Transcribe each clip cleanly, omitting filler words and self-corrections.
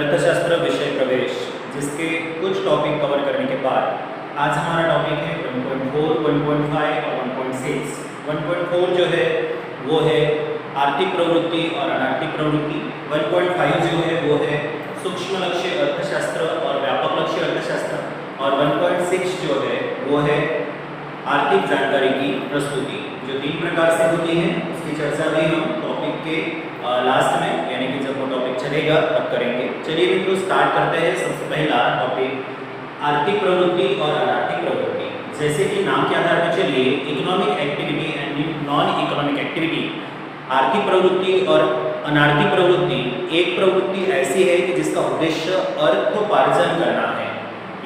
अर्थशास्त्र विषय प्रवेश, जिसके कुछ टॉपिक कवर करने के बाद आज हमारा टॉपिक है 1.4, 1.5 और 1.6। 1.4 जो है वो है आर्थिक प्रवृत्ति और अनार्थिक प्रवृत्ति। 1.5 जो है वो है सूक्ष्म लक्ष्य अर्थशास्त्र और व्यापक लक्ष्य अर्थशास्त्र, और 1.6 जो है वो है आर्थिक जानकारी की प्रस्तुति, जो 3 प्रकार से होती है। उसकी चर्चा भी हम टॉपिक के लास्ट में, यानी कि जब वो टॉपिक चलेगा तब करेंगे। चलिए मित्रों, स्टार्ट करते हैं। सबसे पहला टॉपिक आर्थिक प्रवृत्ति और अनार्थिक प्रवृत्ति। जैसे कि नाम के आधार पर चलिए, economic activity and non economic activity. आर्थिक प्रवृत्ति और अनार्थिक प्रवृत्ति, एक प्रवृत्ति ऐसी है कि जिसका उद्देश्य अर्थोपार्जन करना है,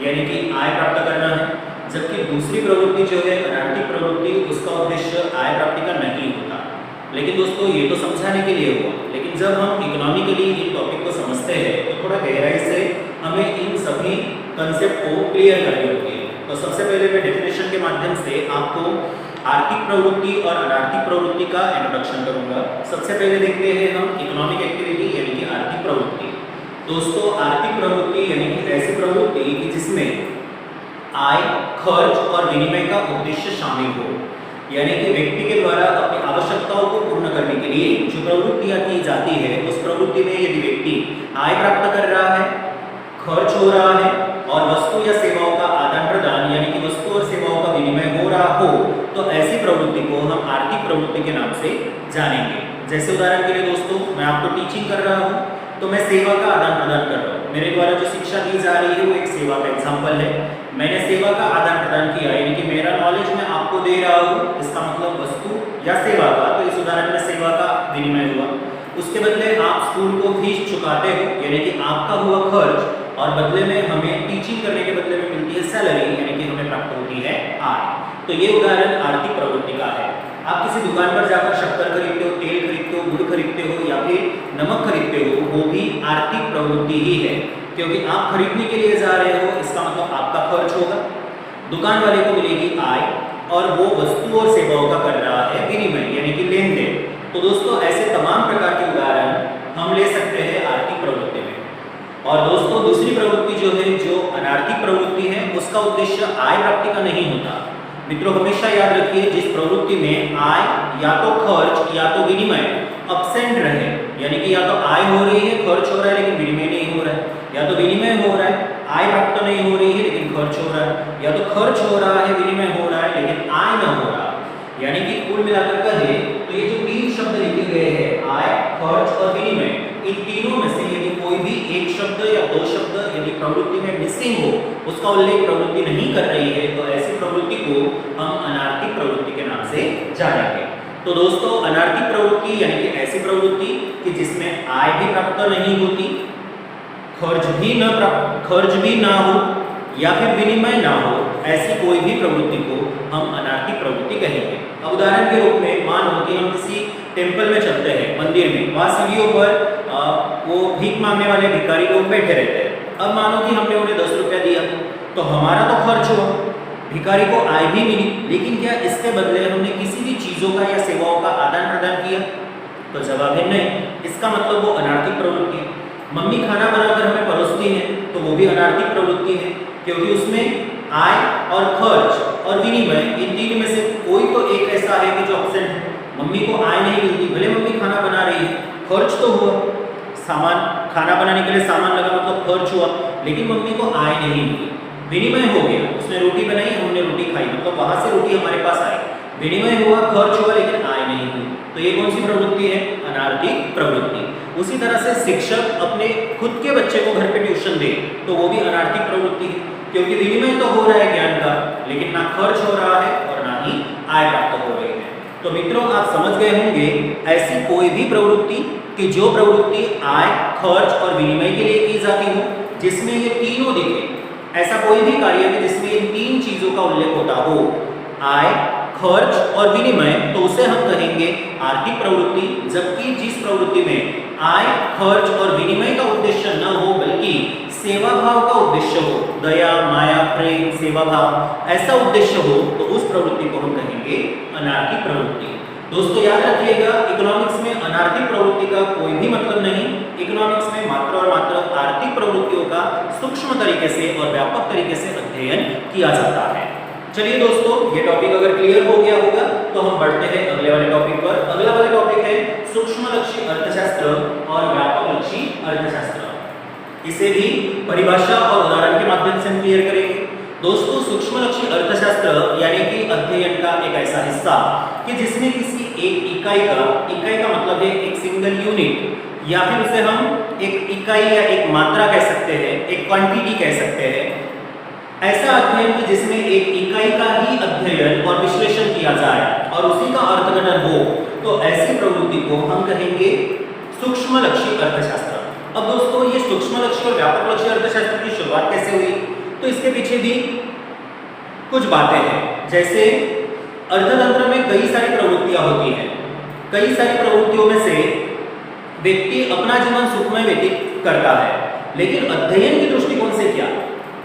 यानी कि आय प्राप्त करना है, जबकि दूसरी प्रवृत्ति जो है अनार्थिक प्रवृत्ति, उसका उद्देश्य आय प्राप्ति का नहीं होता। लेकिन दोस्तों, ये तो समझाने के लिए हुआ, लेकिन जब हम इकोनॉमिकली इन टॉपिक को समझते हैं तो थोड़ा गहराई से हमें इन सभी कंसेप्ट को क्लियर करनी होती है। तो सबसे पहले मैं डेफिनेशन के माध्यम से आपको आर्थिक प्रवृत्ति और अनार्थिक प्रवृत्ति का इंट्रोडक्शन करूंगा। सबसे पहले देखते हैं हम इकोनॉमिक एक्टिविटी यानी कि आर्थिक प्रवृत्ति। दोस्तों, आर्थिक प्रवृत्ति यानी कि ऐसी प्रवृत्ति कि जिसमें आय, खर्च और विनिमय का उद्देश्य शामिल हो, यानी कि व्यक्ति के द्वारा अपनी आवश्यकताओं को पूर्ण करने के लिए जो प्रवृत्तियां की जाती है, उस प्रवृत्ति में यदि व्यक्ति आय प्राप्त कर रहा है, खर्च हो रहा है और वस्तु या सेवाओं का आदान प्रदान यानी कि वस्तु और सेवाओं का विनिमय हो रहा हो, तो ऐसी प्रवृत्ति को हम आर्थिक प्रवृत्ति के नाम से जानेंगे। जैसे उदाहरण के लिए दोस्तों, मैं आपको टीचिंग कर रहा हूँ तो मैं सेवा का आदान प्रदान कर रहा हूँ। मेरे द्वारा जो शिक्षा दी जा रही है वो एक सेवा का एग्जाम्पल है। मैंने सेवा का आदान प्रदान किया, यानी कि मेरा नॉलेज मैं आपको दे रहा हूँ, इसका मतलब वस्तु या सेवा का। तो इस उदाहरण में सेवा का विनिमय हुआ। उसके बदले आप स्कूल को फीस चुकाते हो, यानी कि आपका हुआ खर्च, और बदले में हमें टीचिंग करने के बदले में मिलती है सैलरी, यानी कि हमें प्राप्त होती है आय। तो ये उदाहरण आर्थिक प्रवृत्ति का है। आप किसी दुकान पर जाकर शक्कर खरीदते हो, तेल खरीदते हो, गुड़ खरीदते हो या फिर नमक खरीदते हो, वो भी आर्थिक प्रवृत्ति ही है, क्योंकि आप खरीदने के लिए जा रहे हो, इसका मतलब आपका खर्च होगा। दुकान वाले को मिलेगी आय और वो वस्तु और सेवाओं का कर रहा है विनिमय, यानी कि लेन देन। तो दोस्तों, ऐसे तमाम प्रकार के उदाहरण हम ले सकते हैं आर्थिक प्रवृत्ति में। और दोस्तों, दूसरी प्रवृत्ति जो है, जो अनार्थिक प्रवृत्ति है, उसका उद्देश्य आय प्राप्ति का नहीं होता। मित्रों, हमेशा याद रखिए, जिस प्रवृत्ति में आय या तो खर्च या तो विनिमय अब्सेंट रहे, यानी कि या तो आय हो रही है, खर्च हो रहा है लेकिन विनिमय नहीं हो रहा है, या तो विनिमय हो रहा है, आय प्राप्त नहीं हो रही है लेकिन खर्च हो रहा है, या तो खर्च हो रहा है, विनिमय हो रहा है लेकिन आय न हो रहा। यानी कि कुल मिलाकर कहे तो ये जो 3 शब्द लिखे गए हैं, आय, खर्च और विनिमय, इन तीनों में से यदि कोई भी एक शब्द या 2 शब्द यदि प्रवृत्ति में मिसिंग हो, उसका उल्लेख प्रवृत्ति नहीं कर रही है, तो ऐसी प्रवृत्ति को हम अनार्थिक प्रवृत्ति के नाम से जानेंगे। तो दोस्तों, अनार्थिक प्रवृत्ति यानी कि ऐसी प्रवृत्ति कि जिसमें आय भी प्राप्त नहीं होती, खर्च भी ना हो या फिर विनिमय ना हो, ऐसी कोई भी प्रवृत्ति को हम अनार्थिक प्रवृत्ति कहेंगे। अब उदाहरण के रूप में मान लो कि हम किसी टेम्पल में चलते हैं, मंदिर में, वहां सीढ़ियों पर वो भीख मांगने वाले भिखारी लोग बैठे रहते हैं। अब मानो कि हमने उन्हें 10 रुपया दिया, तो हमारा तो खर्च हुआ, भिखारी को आय भी मिली, लेकिन क्या इसके बदले हमने किसी भी चीजों का या सेवाओं का आदान प्रदान किया? तो जवाब है नहीं। इसका मतलब वो अनार्थिक प्रवृत्ति है। मम्मी खाना बनाकर हमें परोसती है, तो वो भी अनार्थिक प्रवृत्ति है, क्योंकि उसमें आय और खर्च और विनिमय, इन 3 में से कोई तो एक ऐसा है कि जो अब्सेंट है। मम्मी को आय नहीं मिलती, भले मम्मी खाना बना रही है, खर्च तो हुआ, सामान खाना बनाने के लिए सामान लगा मतलब खर्च हुआ, लेकिन मम्मी को आय नहीं मिली। विनिमय हो गया, उसने रोटी बनाई, हमने रोटी खाई, मतलब वहां से रोटी हमारे पास आई, विनिमय हुआ, खर्च हुआ, लेकिन आय नहीं हुई। तो ये कौन सी प्रवृत्ति है? अनार्थिक प्रवृत्ति। उसी तरह से शिक्षक अपने खुद के बच्चे को घर पे ट्यूशन दे, तो वो भी अनार्थिक प्रवृत्ति है, क्योंकि विनिमय तो हो रहा है ज्ञान का, लेकिन ना खर्च हो रहा है और ना ही आय प्राप्त हो रही है। तो मित्रों, आप समझ गए होंगे ऐसी कोई भी प्रवृत्ति कि जो प्रवृत्ति आय, खर्च और विनिमय के लिए की जाती हो, जिसमें ये तीनों दिखे, ऐसा कोई भी कार्य है जिसमें इन 3 चीजों का उल्लेख होता हो, आय, खर्च और विनिमय, तो उसे हम कहेंगे आर्थिक प्रवृत्ति। जबकि जिस प्रवृत्ति में आय, खर्च और विनिमय का उद्देश्य न हो, बल्कि सेवा भाव का उद्देश्य हो, दया, माया, प्रेम, सेवा भाव, ऐसा उद्देश्य हो, तो उस प्रवृत्ति को हम कहेंगे अनार्थिक प्रवृत्ति। दोस्तों याद रखिएगा, इकोनॉमिक्स में अनार्थिक प्रवृत्ति का कोई भी मतलब नहीं। इकोनॉमिक्स में मात्र और मात्र आर्थिक सूक्ष्म तरीके से और व्यापक तरीके से अध्ययन किया जाता है। चलिए दोस्तों, ये टॉपिक अगर क्लियर हो गया होगा तो हम बढ़ते हैं अगले वाले टॉपिक पर। अगला वाला टॉपिक है सूक्ष्मलक्षी अर्थशास्त्र और व्यापकलक्षी अर्थशास्त्र। इसे भी परिभाषा और उदाहरण के माध्यम से हम क्लियर करेंगे। दोस्तों, सूक्ष्मलक्षी अर्थशास्त्र यानी कि अध्ययन का एक ऐसा हिस्सा कि जिसमें किसी एक इकाई का मतलब है एक सिंगल यूनिट, या फिर उसे हम एक इकाई या एक मात्रा कह सकते हैं, एक क्वांटिटी कह सकते हैं, ऐसा अध्ययन कि जिसमें एक इकाई का ही अध्ययन और विश्लेषण किया जाए और उसी का अर्थघटन हो, तो ऐसी प्रवृत्ति को हम कहेंगे सूक्ष्मलक्षी अर्थशास्त्र। अब दोस्तों, ये सूक्ष्मलक्षी और व्यापकलक्षी अर्थशास्त्र की शुरुआत कैसे हुई, तो इसके पीछे भी कुछ बातें हैं। जैसे अर्थतंत्र में कई सारी प्रवृत्तियां होती हैं, कई सारी प्रवृत्तियों में से व्यक्ति अपना जीवन सुखमय व्यतीत करता है, लेकिन अध्ययन की दृष्टिकोण से क्या,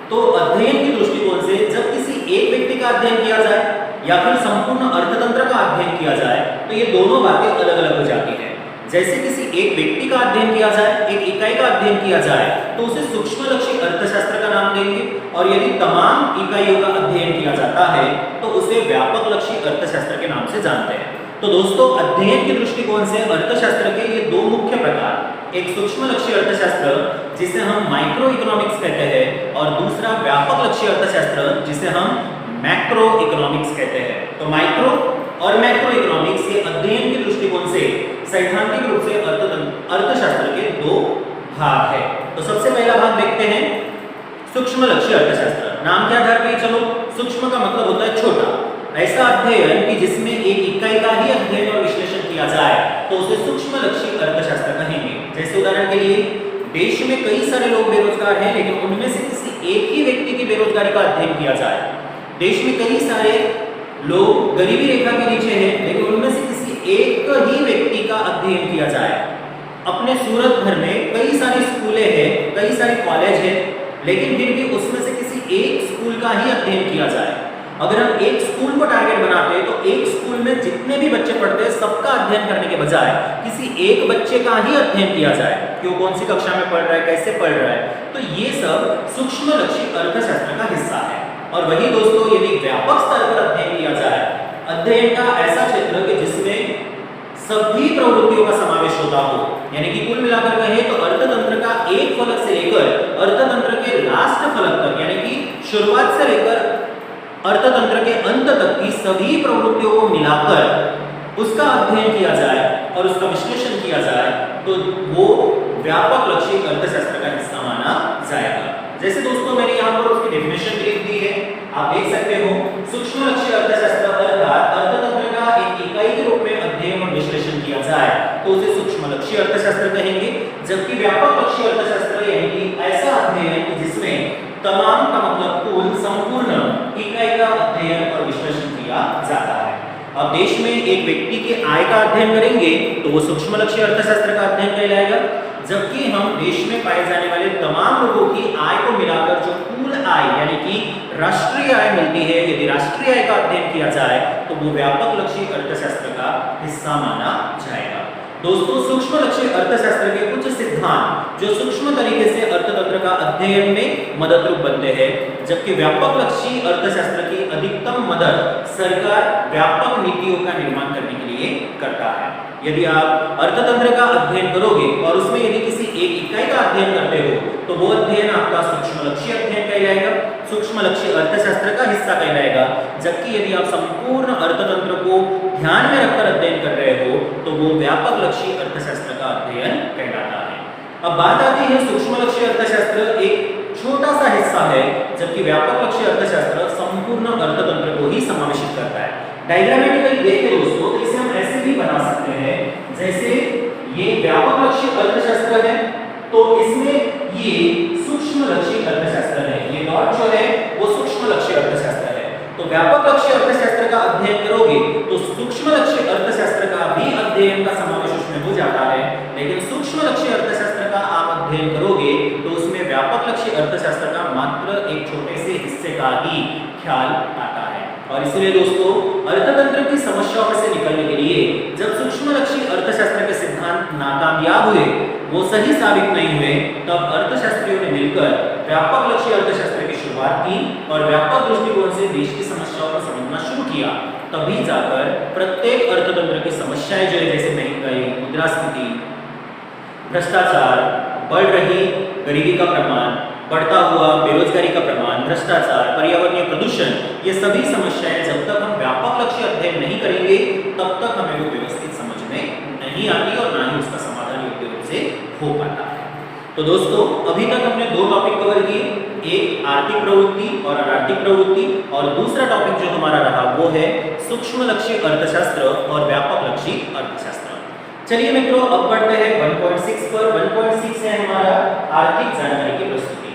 तो अध्ययन की दृष्टिकोण से जब किसी एक व्यक्ति का अध्ययन किया जाए या फिर संपूर्ण अर्थतंत्र का अध्ययन किया जाए, तो ये दोनों बातें अलग अलग हो जाती हैं। जैसे किसी एक व्यक्ति का अध्ययन किया जाए, एक इकाई का अध्ययन किया जाए, तो उसे सूक्ष्मलक्षी अर्थशास्त्र का नाम देंगे, और यदि तमाम इकाइयों का अध्ययन किया जाता है तो उसे व्यापकलक्षी अर्थशास्त्र के नाम से जानते हैं। तो दोस्तों, अध्ययन की दृष्टिकोण से अर्थशास्त्र के ये दो मुख्य प्रकार, एक सूक्ष्मलक्षी अर्थशास्त्र जिसे हम माइक्रो इकोनॉमिक्स कहते हैं, और दूसरा व्यापकलक्षी अर्थशास्त्र जिसे हम मैक्रो इकोनॉमिक्स कहते हैं। तो माइक्रो और मैक्रो इकोनॉमिक्स ये अध्ययन की दृष्टिकोण से सैद्धांतिक रूप से अर्थशास्त्र के दो भाग है। तो सबसे पहला भाग देखते हैं सूक्ष्मलक्षी अर्थशास्त्र। नाम के आधार पर चलो, सूक्ष्म का मतलब होता है छोटा, ऐसा अध्ययन कि जिसमें एक इकाई का ही अध्ययन और विश्लेषण किया जाए तो उसे सूक्ष्मलक्षी अर्थशास्त्र कहेंगे। जैसे उदाहरण के लिए, देश में कई सारे लोग बेरोजगार हैं, लेकिन उनमें से किसी एक ही व्यक्ति की बेरोजगारी का अध्ययन किया जाए। देश में कई सारे लोग गरीबी रेखा के नीचे हैं, लेकिन उनमें से किसी एक ही व्यक्ति का अध्ययन किया जाए। अपने सूरत भर में कई सारी स्कूलें हैं, कई सारे कॉलेज हैं, लेकिन फिर भी उसमें से किसी एक स्कूल का ही अध्ययन किया जाए। अगर हम एक स्कूल को टारगेट बनाते हैं तो एक स्कूल में जितने भी बच्चे पढ़ते हैं सबका अध्ययन करने के बजाय किसी एक बच्चे का ही अध्ययन किया जाए कि वो कौन सी कक्षा में पढ़ रहा है, कैसे पढ़ रहा है, तो ये सब सूक्ष्मलक्षी अर्थशास्त्र का हिस्सा है। और वही दोस्तों, यदि व्यापक स्तर पर अध्ययन किया जाए, अध्ययन का ऐसा क्षेत्र कि जिसमें सभी प्रवृत्तियों का समावेश होता हो, यानी कि कुल मिलाकर कहें तो अर्थतंत्र का एक फलक से लेकर अर्थतंत्र के लास्ट फलक तक, यानी कि शुरुआत से लेकर अर्थतंत्र के अंत तक की सभी प्रवृत्तियों को मिलाकर उसका अध्ययन किया जाए और उसका विश्लेषण किया जाए, तो वो व्यापकलक्षी अर्थशास्त्र का हिस्सा माना जाएगा। जैसे दोस्तों, मैंने यहाँ पर उसकी डेफिनेशन लिख दी है, आप देख सकते हो। सूक्ष्मलक्षी अर्थशास्त्र अर्थात अर्थतंत्र का एक इकाई के रूप में अध्ययन और विश्लेषण किया जाए तो उसे सूक्ष्मलक्षी अर्थशास्त्र कहेंगे। जबकि व्यापकलक्षी अर्थशास्त्र यानी कि ऐसा अध्ययन जिसमें तमाम का मतलब कुल संपूर्ण इकाई का अध्ययन और विश्लेषण किया जाता है। अब देश में एक व्यक्ति के आय का अध्ययन करेंगे तो वो सूक्ष्मलक्षी अर्थशास्त्र का अध्ययन कहलाएगा। जबकि हम देश में पाए जाने वाले तमाम लोगों की आय को मिलाकर जो कुल आय यानी कि राष्ट्रीय आय मिलती है, यदि राष्ट्रीय आय का अध्ययन किया जाए तो वो व्यापकलक्षी अर्थशास्त्र का हिस्सा माना जाएगा। दोस्तों, सूक्ष्मलक्षी अर्थशास्त्र के कुछ सिद्धांत जो सूक्ष्म तरीके से अर्थतंत्र का अध्ययन में मददरूप बनते हैं, जबकि व्यापकलक्षी अर्थशास्त्र की अधिकतम मदद सरकार व्यापक नीतियों का निर्माण करने के लिए करता है। यदि आप अर्थतंत्र का अध्ययन करोगे और उसमें यदि किसी एक इकाई का अध्ययन करते हो तो वो अध्ययन आपका सूक्ष्मलक्षी अध्ययन कहलाएगा, सूक्ष्मलक्षी अर्थशास्त्र का हिस्सा कहलाएगा। जबकि यदि आप संपूर्ण अर्थतंत्र को ध्यान में रखकर अध्ययन कर रहे हो तो वो व्यापकलक्षी अर्थशास्त्र का अध्ययन कहलाता है। अब बात आती है, सूक्ष्मलक्षी अर्थशास्त्र एक छोटा सा हिस्सा है, जबकि व्यापकलक्षी अर्थशास्त्र संपूर्ण अर्थतंत्र को ही समावेशित करता है। डायग्रामेटिकली देखें दोस्तों, तो इसे हम ऐसे भी बना सकते हैं, जैसे ये व्यापकलक्षी अर्थशास्त्र है तो इसमें ये सूक्ष्मलक्षी अर्थशास्त्र है, ये डॉट जो है वो सूक्ष्मलक्षी अर्थशास्त्र है। तो व्यापकलक्षी अर्थशास्त्र का अध्ययन करोगे तो सूक्ष्मलक्षी अर्थशास्त्र का भी अध्ययन का समावेश उसमें हो जाता है, लेकिन सूक्ष्मलक्षी अर्थशास्त्र का आप अध्ययन करोगे तो उसमें व्यापकलक्षी अर्थशास्त्र का मात्र एक छोटे से हिस्से का ही ख्याल आता है। और इसलिए दोस्तों, अर्थतंत्र की समस्याओं से निकलने के लिए जब सूक्ष्मलक्षी अर्थशास्त्र के सिद्धांत नाकामयाब हुए, वो सही साबित नहीं हुए, तब अर्थशास्त्रियों ने मिलकर व्यापक लक्ष्य अर्थशास्त्र की शुरुआत की और व्यापक दृष्टिकोण से देश की समस्याओं को समझना शुरू किया, तभी जाकर प्रत्येक अर्थतंत्र की समस्याएं जो है जैसे महंगाई, मुद्रास्फीति, भ्रष्टाचार, बढ़ रही गरीबी का प्रमाण, बढ़ता हुआ बेरोजगारी का प्रमाण, भ्रष्टाचार, पर्यावरणीय प्रदूषण, ये सभी समस्याएं जब तक हम व्यापक लक्ष्य अध्ययन नहीं करेंगे तब तक हमें वो व्यवस्थित समझ में नहीं आती और ना ही उसका समाधान योग्य रूप से हो पाता है। तो दोस्तों अभी तक हमने दो टॉपिक कवर किए, एक आर्थिक प्रवृत्ति और अनार्थिक प्रवृत्ति, और दूसरा टॉपिक जो हमारा रहा वो है सूक्ष्म लक्ष्य अर्थशास्त्र और व्यापक लक्ष्य अर्थशास्त्र। चलिए मित्रों अब बढ़ते हैं 1.6 पर। 1.6 है हमारा आर्थिक जानकारी की प्रस्तुति।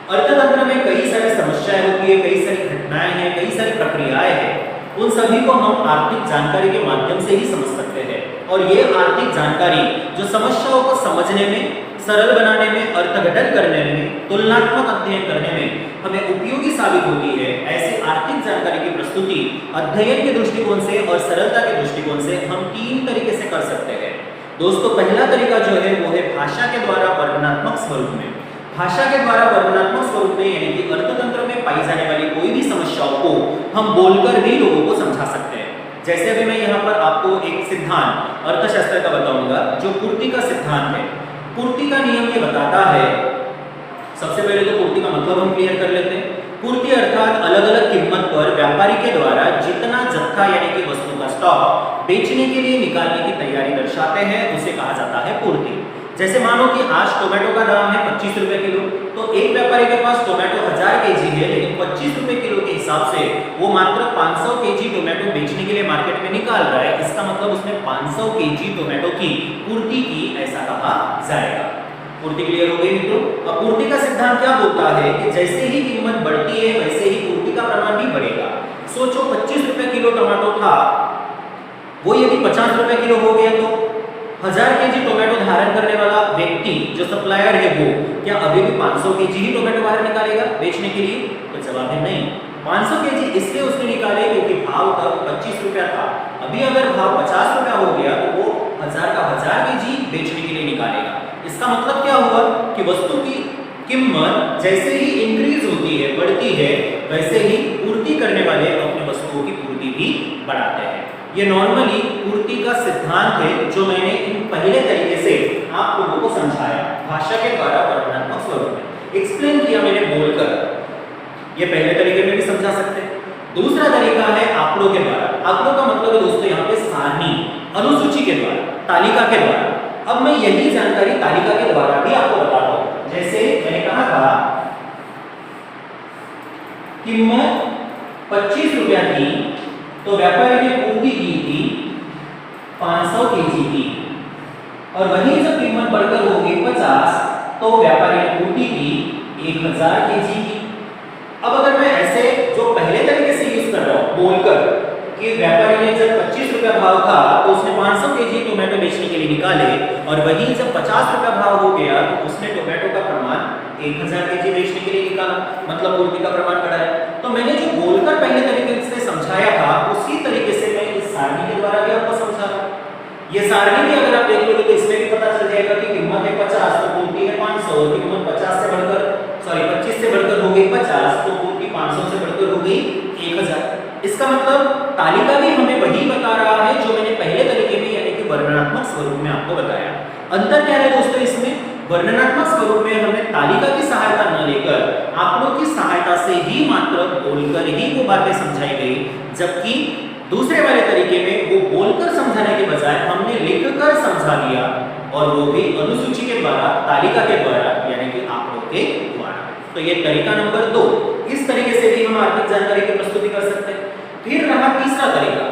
अर्थतंत्र में कई सारी समस्याएं होती है, कई सारी घटनाएं हैं, कई सारी प्रक्रियाएं हैं, उन सभी को हम आर्थिक जानकारी के माध्यम से ही समझ सकते हैं। और ये आर्थिक जानकारी जो समस्याओं को समझने में, सरल बनाने में, अर्थघटन करने में, तुलनात्मक अध्ययन करने में हमें उपयोगी साबित होती है, ऐसी आर्थिक जानकारी की प्रस्तुति अध्ययन के दृष्टिकोण से और सरलता के दृष्टिकोण से हम 3 तरीके से कर सकते हैं। दोस्तों पहला तरीका जो है वो है भाषा के द्वारा वर्णनात्मक स्वरूप में। भाषा के द्वारा वर्णनात्मक स्वरूप में यानी कि अर्थतंत्र में पाई जाने वाली कोई भी समस्याओं को हम बोलकर भी लोगों को समझा सकते हैं। जैसे अभी मैं यहाँ पर आपको एक सिद्धांत अर्थशास्त्र का बताऊंगा जो पूर्ति का सिद्धांत है। पूर्ति का नियम ये बताता है, सबसे पहले तो पूर्ति का मतलब हम क्लियर कर लेते हैं। पूर्ति अर्थात अलग अलग कीमत पर व्यापारी के द्वारा जितना जत्था यानी कि वस्तु का स्टॉक बेचने के लिए निकालने की तैयारी दर्शाते हैं उसे कहा जाता है पूर्ति। जैसे मानो कि आज टोमेटो का दाम है 25 रुपए किलो, तो एक व्यापारी के पास टोमेटो 1000 केजी है, लेकिन 25 रुपए किलो के हिसाब से वो मात्र 500 केजी टोमेटो बेचने के लिए मार्केट में निकाल रहा है। इसका मतलब उसने 500 केजी टोमेटो की पूर्ति की, ऐसा कहा जाएगा। पूर्ति क्लियर हो गई मित्रों। अब पूर्ति का सिद्धांत क्या बोलता है कि जैसे ही कीमत बढ़ती है वैसे ही पूर्ति का प्रमाण भी बढ़ेगा। सोचो 25 रुपए किलो टोमेटो था, वो यदि 50 रुपए किलो हो गया तो 1000 केजी टोमेटो धारण करने वाला व्यक्ति जो सप्लायर है वो क्या अभी भी 500 केजी ही टोमेटो बाहर निकालेगा बेचने के लिए? तो जवाब है नहीं। 500 केजी इसलिए उसने निकाले क्योंकि भाव तब 25 रुपया था। अभी अगर भाव 50 रुपया हो गया तो वो 1000 का 1000 केजी बेचने के लिए निकालेगा। इसका मतलब क्या हुआ कि वस्तु की कीमत जैसे ही इंक्रीज होती है, बढ़ती है, वैसे ही पूर्ति करने वाले अपने वस्तुओं की पूर्ति भी बढ़ाते हैं। ये नॉर्मली पूर्ति का सिद्धांत है जो मैंने इन पहले तरीके से आप लोगों को समझाया, भाषा के द्वारा वर्णनात्मक स्वरूप में एक्सप्लेन किया मैंने बोलकर। ये पहले तरीके में भी समझा सकते हैं। दूसरा तरीका है आंकड़ों के द्वारा। आंकड़ों का मतलब है दोस्तों यहाँ पे सारणी, अनुसूची के द्वारा, तालिका के द्वारा। अब मैं यही जानकारी तालिका के द्वारा भी आपको बताता हूं। जैसे मैंने कहा था कीमत 25 रुपया थी तो व्यापारी ने पूर्ति की थी 500 केजी की, और वही जब कीमत बढ़कर हो गई 50 तो व्यापारी ने पूर्ति की 1000 केजी की। अब अगर मैं ऐसे जो पहले तरीके से यूज कर रहा हूं बोलकर कि व्यापारी ने जब 25 रुपया भाव था तो उसने 500 केजी टोमेटो बेचने के लिए निकाले, और वही जब 50 रुपया भाव हो गया तो उसने टोमेटो का प्रमाण 1000 केजी बेचने के लिए निकाला, मतलब पूर्ति का प्रमाण बढ़ाया। तो मैंने जो बोलकर पहले तरीके से समझाया था उसी तरीके से मैं इस सारणी के द्वारा भी आपको समझा रहा हूं। ये सारणी भी अगर आप देख लोगे तो इसमें भी पता चल जाएगा कि कीमत है 50 तो पूर्ति है 500, कीमत 25 से बढ़कर हो गई 50 तो पूर्ति 500 से बढ़कर हो गई 1000। इसका मतलब तालिका भी हमें वही बता रहा है जो मैंने पहले तरीके में यानी कि वर्णनात्मक स्वरूप में आपको बताया। अंतर क्या है दोस्तों इसमें? वर्णनात्मक स्वरूप में हमने तालिका की सहायता न लेकर आंकड़ों की सहायता से ही मात्र बोलकर ही वो बातें समझाई गई, जबकि दूसरे वाले तरीके में वो बोलकर समझाने के बजाय हमने लिखकर समझा दिया, और वो भी अनुसूची के द्वारा, तालिका के द्वारा यानी कि आंकड़ों के द्वारा। तो ये तरीका नंबर 2। इस तरीके से भी हम आर्थिक जानकारी की प्रस्तुति कर सकते हैं। फिर रहा तीसरा तरीका।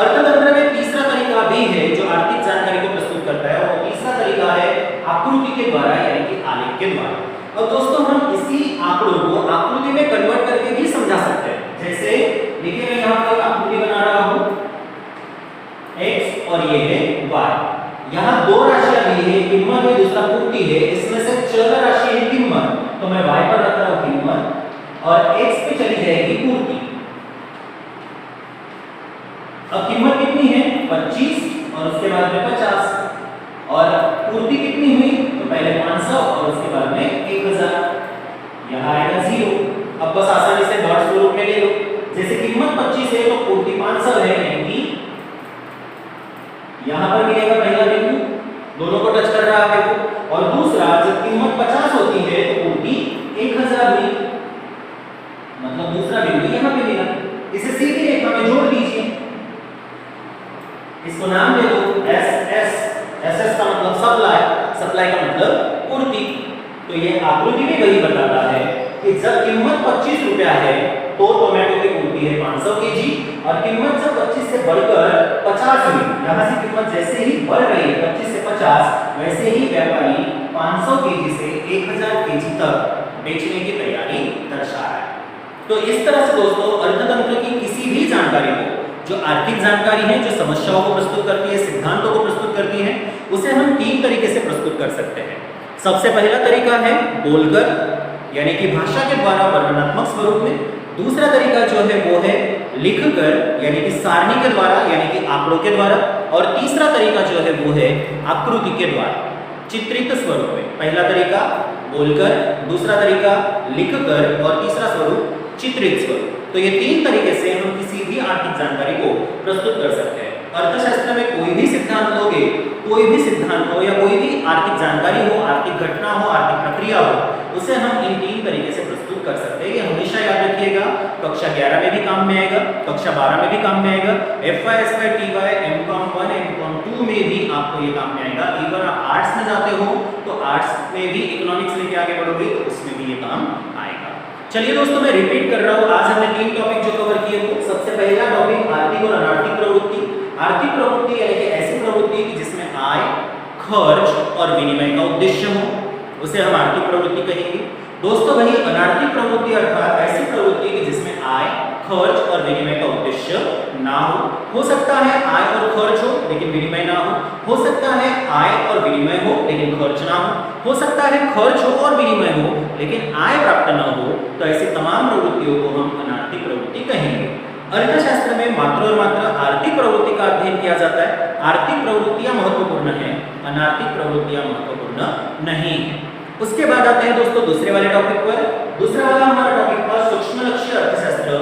अर्थतंत्र में तीसरा तरीका भी है जो आर्थिक जानकारी को प्रस्तुत करता है, और तीसरा तरीका है आकृति के द्वारा यानी कि आलेख के द्वारा। और दोस्तों हम इसी आंकड़ों को आकृति में कन्वर्ट करके भी समझा सकते हैं। जैसे देखिए मैं यहाँ पर आकृति बना रहा हूँ, x और ये है y। यहाँ दो राशियां दी है, कीमत है, दूसरा पूर्ति है। इसमें से चल राशि है कीमत, तो मैं y पर रख रहा हूँ कीमत, और x पे चली जाएगी पूर्ति। अब कीमत कितनी है 25 और उसके बाद में 50, और पूर्ति कितनी हुई तो पहले 500 और उसके बाद में 1000। यहाँ जब कीमत 25 रुपया है तो टोमेटो की पूर्ति है 500 केजी, और कीमत जब 25 से बढ़कर 50 हुई, यहाँ से कीमत जैसे ही बढ़ रही है 25 से 50, वैसे ही व्यापारी 500 केजी से 1000 केजी तक बेचने की तैयारी दर्शा रहा है। तो इस तरह से दोस्तों अर्थतंत्र की किसी भी जानकारी को, जो आर्थिक जानकारी है, जो समस्याओं को प्रस्तुत करती है, सिद्धांतों को प्रस्तुत करती है, उसे हम 3 तरीके से प्रस्तुत कर सकते हैं। सबसे पहला तरीका है बोलकर, यानी कि भाषा के द्वारा वर्णनात्मक स्वरूप में। दूसरा तरीका जो है वो है लिखकर, यानी कि सारणी के द्वारा, यानी कि आंकड़ों के द्वारा। और तीसरा तरीका जो है वो है आकृति के द्वारा, चित्रित स्वरूप में। पहला तरीका बोलकर, दूसरा तरीका लिखकर, और तीसरा स्वरूप चित्रित स्वरूप। तो ये 3 तरीके से हम किसी भी आर्थिक जानकारी को प्रस्तुत कर सकते हैं। अर्थशास्त्र में कोई भी सिद्धांत लोगे, कोई भी सिद्धांत हो या कोई भी आर्थिक जानकारी हो, आर्थिक घटना हो, आर्थिक प्रक्रिया हो, उसे हम इन 3 तरीके से प्रस्तुत कर सकते हैं। ये हमेशा याद रखिएगा, कक्षा 11 में भी काम में आएगा, कक्षा 12 में भी काम में आएगा, FY, SY, TY, MCOM 1, MCOM 2 में भी आपको ये काम में आएगा। इवन आप आर्ट्स में जाते हो तो आर्ट्स में भी इकोनॉमिक्स लेके आगे बढ़ोगे तो उसमें भी ये काम आएगा। चलिए दोस्तों, मैं रिपीट कर रहा हूँ, आज हमने 3 टॉपिक जो कवर किए वो, सबसे पहला टॉपिक आर्थिक और अनार्थिक प्रवृत्ति। आर्थिक प्रवृत्ति यानी कि ऐसी प्रवृत्ति जिसमें आय, खर्च और विनिमय का उद्देश्य हो, उसे हम आर्थिक प्रवृत्ति कहेंगे। दोस्तों वही अनार्थिक प्रवृत्ति अर्थात ऐसी प्रवृत्ति कि जिसमें आय, खर्च और विनिमय का उद्देश्य ना हो सकता है आय और खर्च हो लेकिन विनिमय ना हो सकता है आय और विनिमय हो लेकिन खर्च ना हो सकता है खर्च हो और विनिमय हो लेकिन आय प्राप्त न हो। तो ऐसी तमाम प्रवृत्तियों को हम अनार्थिक प्रवृत्ति कहेंगे। अर्थशास्त्र में मात्र और मात्र आर्थिक प्रवृत्ति का अध्ययन किया जाता है। आर्थिक प्रवृत्तियां महत्वपूर्ण है, अनार्थिक प्रवृत्तियां महत्वपूर्ण नहीं है। उसके बाद आते हैं दोस्तों दूसरे वाले टॉपिक पर। दूसरा वाला हमारा टॉपिक था सूक्ष्म लक्ष्य अर्थशास्त्र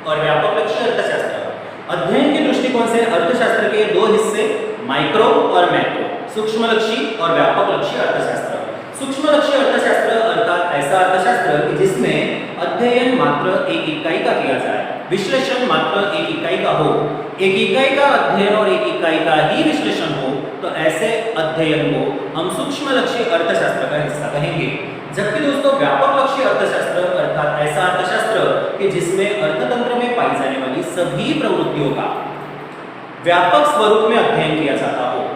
और व्यापक लक्ष्य अर्थशास्त्र। अध्ययन के दृष्टिकोण से अर्थशास्त्र के 2 हिस्से, माइक्रो और मैक्रो, सूक्ष्म लक्ष्य और व्यापक लक्ष्य अर्थशास्त्र। सूक्ष्म लक्ष्य अर्थशास्त्र अर्थात ऐसा अर्थशास्त्र कि जिसमें अध्ययन मात्र एक इकाई का किया जाए, विश्लेषण मात्र एक इकाई का हो, एक इकाई का अध्ययन और एक इकाई का ही विश्लेषण हो, तो ऐसे अध्ययन को हम सूक्ष्म लक्ष्य अर्थशास्त्र का हिस्सा कहेंगे। जबकि दोस्तों व्यापक लक्ष्य अर्थशास्त्र अर्थात ऐसा अर्थशास्त्र कि जिसमें अर्थतंत्र में पाई जाने वाली सभी प्रवृत्तियों का व्यापक स्वरूप में अध्ययन किया जाता हो,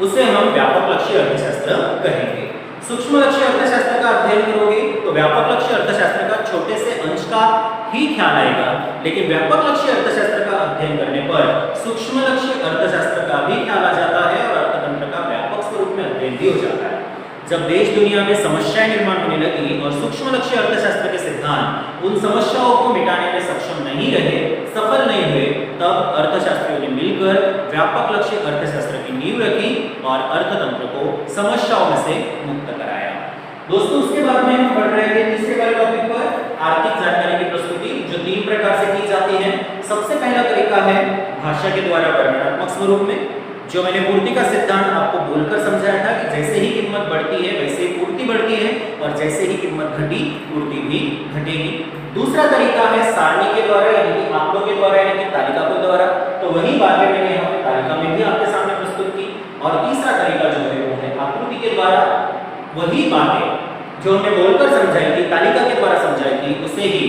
उसे हम व्यापक लक्ष्य अर्थशास्त्र कहेंगे। सूक्ष्म लक्ष्य अर्थशास्त्र का अध्ययन करोगे तो व्यापक लक्ष्य अर्थशास्त्र का छोटे से अंश का ही ख्याल आएगा, लेकिन व्यापक लक्ष्य अर्थशास्त्र का अध्ययन करने पर सूक्ष्म लक्ष्य अर्थशास्त्र का भी ख्याल आ जाता है और अर्थतंत्र का व्यापक स्वरूप में अध्ययन भी हो जाता है। जब देश दुनिया में समस्याएं निर्माण होने लगी और सूक्ष्म लक्ष्य अर्थशास्त्र के सिद्धांत उन समस्याओं को मिटाने में सक्षम नहीं रहे, सफल नहीं हुए, तब अर्थशास्त्रियों ने मिलकर व्यापक लक्ष्य अर्थशास्त्र की नींव रखी और अर्थतंत्र को समस्याओं में से मुक्त कराया। दोस्तों उसके बाद में हम बढ़ रहे हैं तीसरे वाले टॉपिक पर, आर्थिक जानकारी की प्रस्तुति, जो 3 प्रकार से की जाती है। सबसे पहला तरीका है भाषा के द्वारा वर्णनात्मक स्वरूप में, जो मैंने पूर्ति का सिद्धांत आपको बोलकर समझाया था कि जैसे ही कीमत बढ़ती है वैसे ही पूर्ति बढ़ती है और जैसे ही कीमत घटी पूर्ति भी घटेगी। दूसरा तरीका है सारणी के द्वारा यानी कि आंकड़ों के द्वारा यानी कि तालिका के द्वारा, तो वही बातें मैंने यहाँ पे तालिका में भी आपके सामने प्रस्तुत की। और तीसरा तरीका जो है वो है आकृति के द्वारा, वही बातें जो हमने बोलकर समझाई थी, तालिका के द्वारा समझाई थी, उसे ही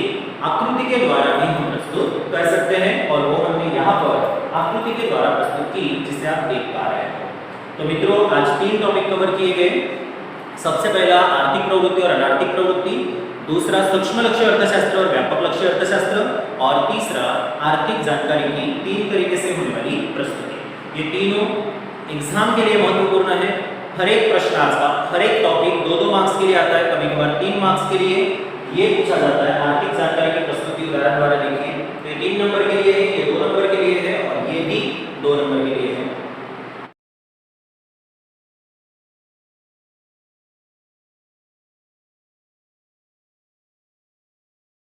आकृति के द्वारा भी हम प्रस्तुत कर सकते हैं और वो हमने यहाँ पर आकृति के द्वारा प्रस्तुत की, जिसे आप देख पा रहे हैं। तो मित्रों आज 3 टॉपिक कवर किए गए। सबसे पहला आर्थिक प्रवृत्ति और अनार्थिक प्रवृत्ति, दूसरा सूक्ष्म लक्ष्य अर्थशास्त्र और व्यापक लक्ष्य अर्थशास्त्र, और तीसरा आर्थिक जानकारी की 3 तरीके से होने वाली प्रस्तुति। ये तीनों एग्जाम के लिए महत्वपूर्ण है। हर एक प्रश्न आज का, हर एक टॉपिक 2-2 मार्क्स के लिए आता है, कभी कभार 3 मार्क्स के लिए ये पूछा जाता है। आर्थिक जानकारी की प्रस्तुति उदाहरण द्वारा देखिए, तो 3 नंबर के लिए है, ये 2 नंबर के लिए है और ये भी 2 नंबर के